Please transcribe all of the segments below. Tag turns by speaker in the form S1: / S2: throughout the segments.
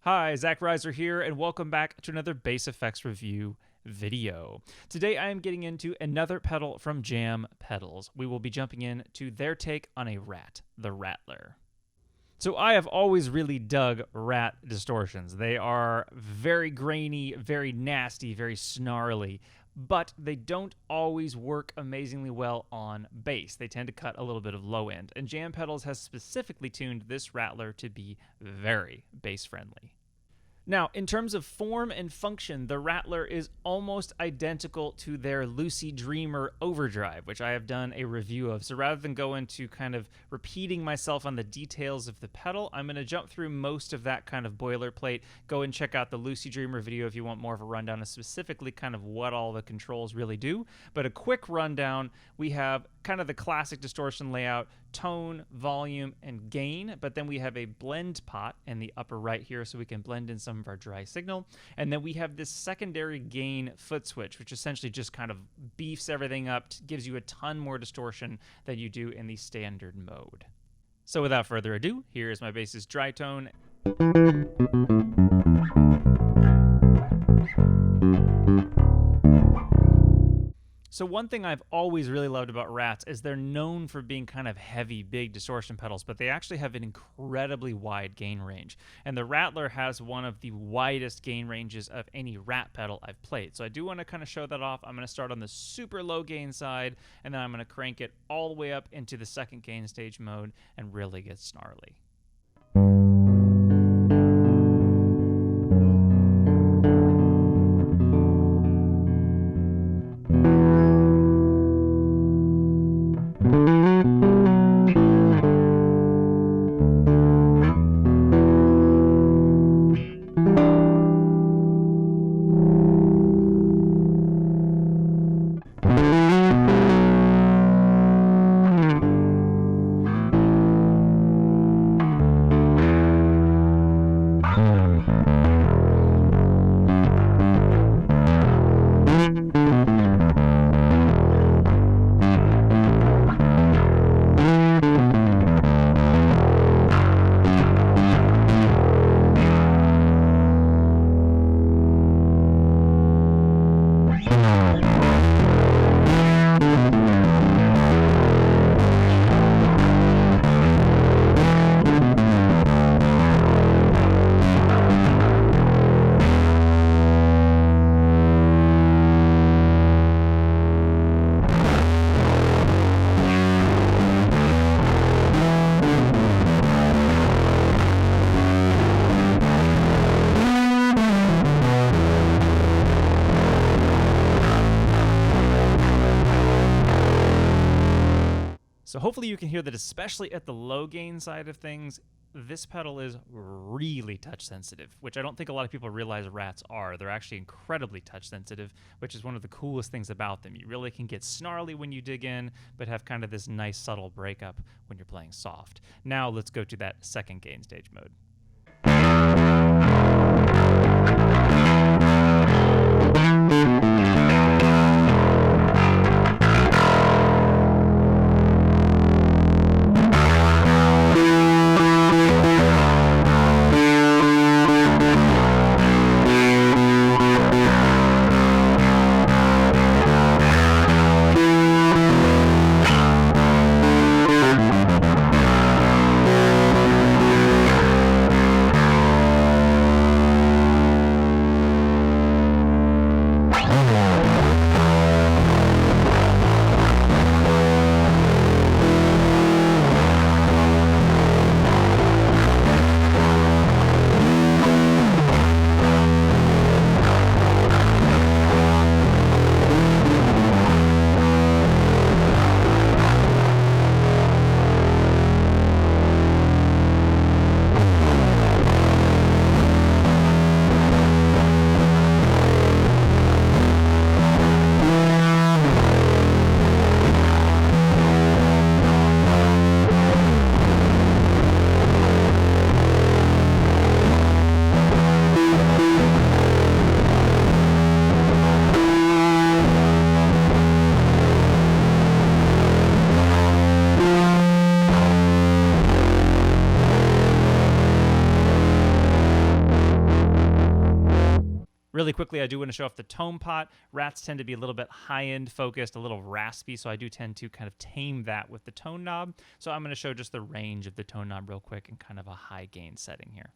S1: Hi, Zach Reiser here, and welcome back to another bass effects review video. Today I am getting into another pedal from Jam Pedals. We will be jumping in to their take on a Rat, the Rattler. So I have always really dug Rat distortions. They are very grainy, very nasty, very snarly, but they don't always work amazingly well on bass. They tend to cut a little bit of low end, and Jam Pedals has specifically tuned this Rattler to be very bass friendly. Now, in terms of form and function, the Rattler is almost identical to their Lucid Dreamer Overdrive, which I have done a review of. So rather than go into kind of repeating myself on the details of the pedal, I'm going to jump through most of that kind of boilerplate. Go and check out the Lucid Dreamer video if you want more of a rundown of specifically kind of what all the controls really do. But a quick rundown, we have kind of the classic distortion layout, tone, volume, and gain, but then we have a blend pot in the upper right here so we can blend in some of our dry signal, and then we have this secondary gain foot switch, which essentially just kind of beefs everything up, gives you a ton more distortion than you do in the standard mode. So without further ado, here is my bass's dry tone. So one thing I've always really loved about Rats is they're known for being kind of heavy, big distortion pedals, but they actually have an incredibly wide gain range. And the Rattler has one of the widest gain ranges of any Rat pedal I've played. So I do want to kind of show that off. I'm going to start on the super low gain side, and then I'm going to crank it all the way up into the second gain stage mode and really get snarly. So hopefully you can hear that, especially at the low gain side of things, this pedal is really touch sensitive, which I don't think a lot of people realize Rats are. They're actually incredibly touch sensitive, which is one of the coolest things about them. You really can get snarly when you dig in, but have kind of this nice subtle breakup when you're playing soft. Now let's go to that second gain stage mode. Really quickly, I do want to show off the tone pot. Rats tend to be a little bit high-end focused, a little raspy, so I do tend to kind of tame that with the tone knob. So I'm going to show just the range of the tone knob real quick in kind of a high gain setting here.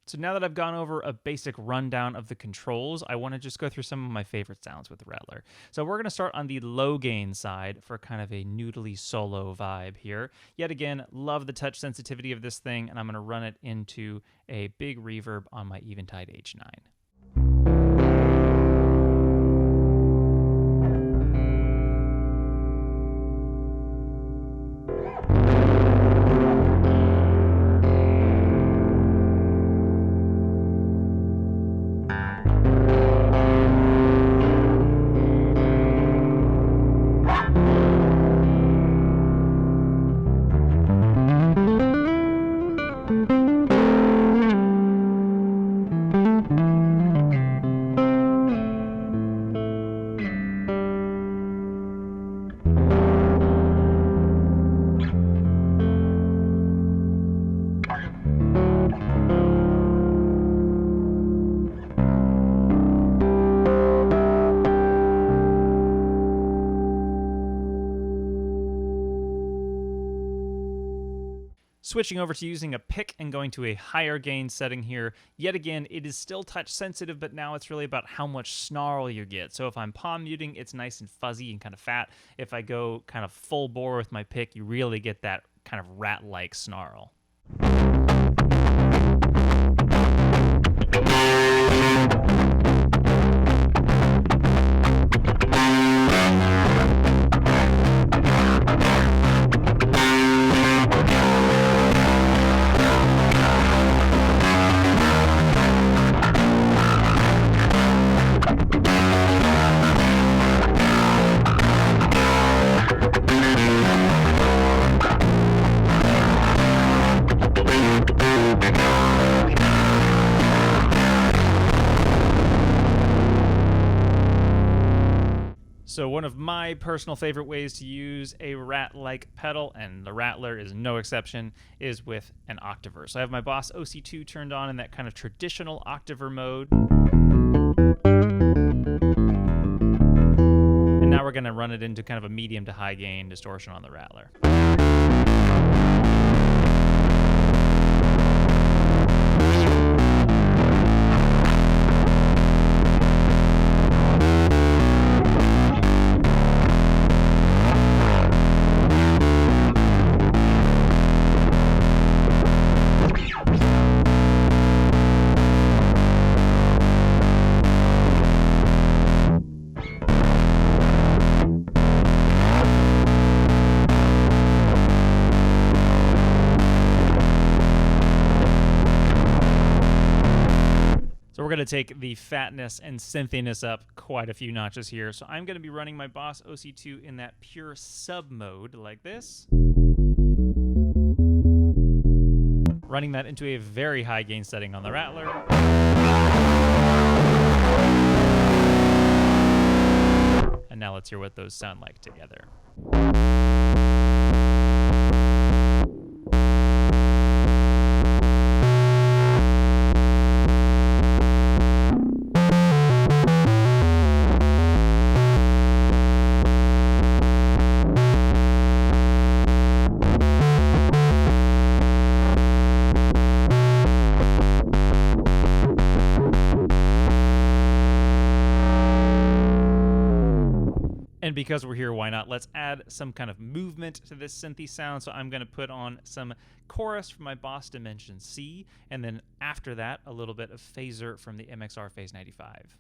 S1: So now that I've gone over a basic rundown of the controls, I want to just go through some of my favorite sounds with the Rattler. So we're going to start on the low gain side for kind of a noodly solo vibe here. Yet again, love the touch sensitivity of this thing, and I'm going to run it into a big reverb on my Eventide H9. Switching over to using a pick and going to a higher gain setting here. Yet again, it is still touch sensitive, but now it's really about how much snarl you get. So if I'm palm muting, it's nice and fuzzy and kind of fat. If I go kind of full bore with my pick, you really get that kind of rat-like snarl. So one of my personal favorite ways to use a rat-like pedal, and the Rattler is no exception, is with an octaver. So I have my Boss OC2 turned on in that kind of traditional octaver mode. And now we're going to run it into kind of a medium to high gain distortion on the Rattler. So we're going to take the fatness and synthiness up quite a few notches here. So I'm going to be running my Boss OC2 in that pure sub mode like this. Running that into a very high gain setting on the Rattler. And now let's hear what those sound like together. And because we're here, why not? Let's add some kind of movement to this synthy sound. So I'm going to put on some chorus from my Boss Dimension C, and then after that, a little bit of phaser from the MXR Phase 95.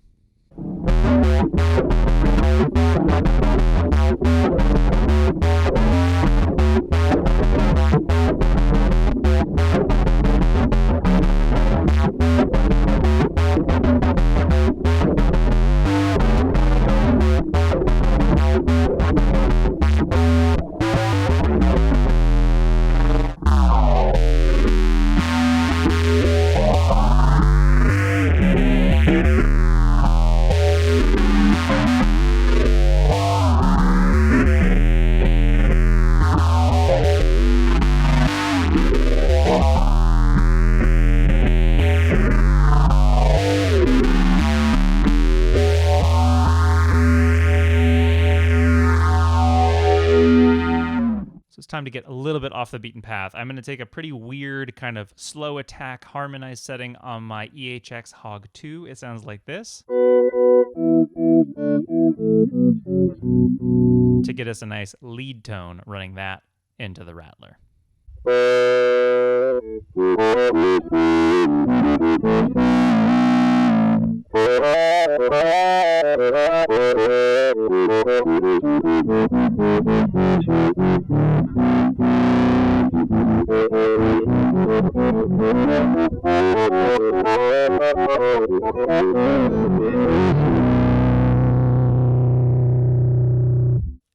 S1: time to get a little bit off the beaten path. I'm going to take a pretty weird kind of slow attack harmonized setting on my EHX Hog 2. It sounds like this, to get us a nice lead tone, running that into the Rattler.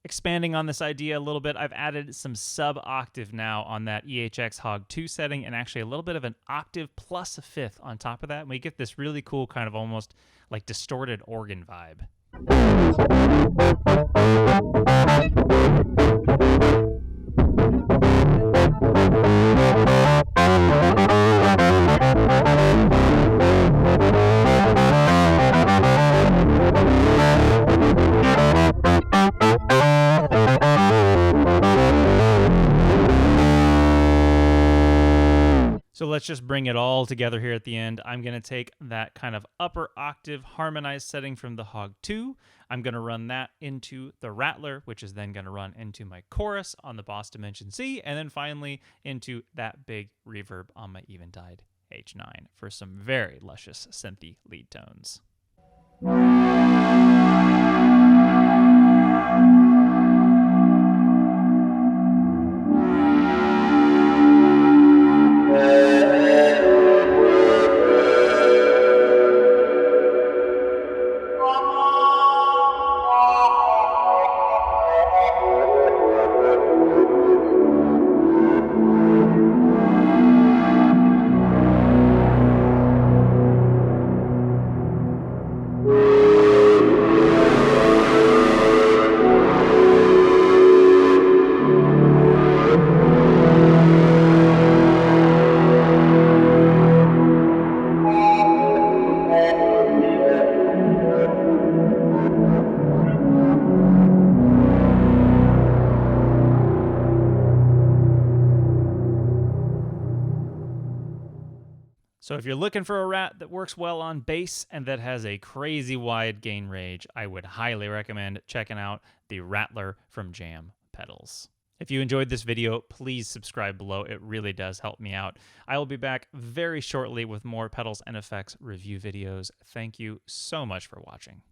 S1: Expanding on this idea a little bit, I've added some sub-octave now on that EHX Hog 2 setting, and actually a little bit of an octave plus a fifth on top of that, and we get this really cool kind of almost like distorted organ vibe. So let's just bring it all together here at the end. I'm going to take that kind of upper octave harmonized setting from the Hog 2. I'm going to run that into the Rattler, which is then going to run into my chorus on the Boss Dimension C, and then finally into that big reverb on my Eventide H9 for some very luscious synthy lead tones. So if you're looking for a Rat that works well on bass and that has a crazy wide gain range, I would highly recommend checking out the Rattler from Jam Pedals. If you enjoyed this video, please subscribe below. It really does help me out. I will be back very shortly with more pedals and effects review videos. Thank you so much for watching.